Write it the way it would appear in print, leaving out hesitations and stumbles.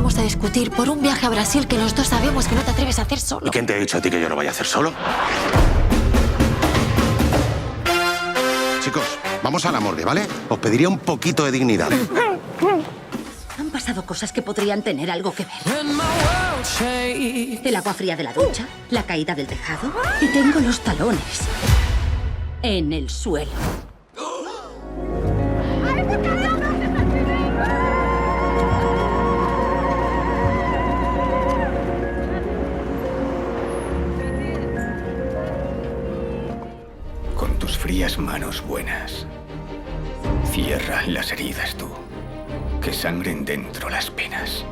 vamos a discutir por un viaje a Brasil que los dos sabemos que no te atreves a hacer solo. ¿Y quién te ha dicho a ti que yo lo vaya a hacer solo? Chicos, vamos a la morgue, ¿vale? Os pediría un poquito de dignidad. Han pasado cosas que podrían tener algo que ver. El agua fría de la ducha, la caída del tejado y tengo los talones en el suelo. Con tus frías manos buenas, cierra las heridas tú, que sangren dentro las penas.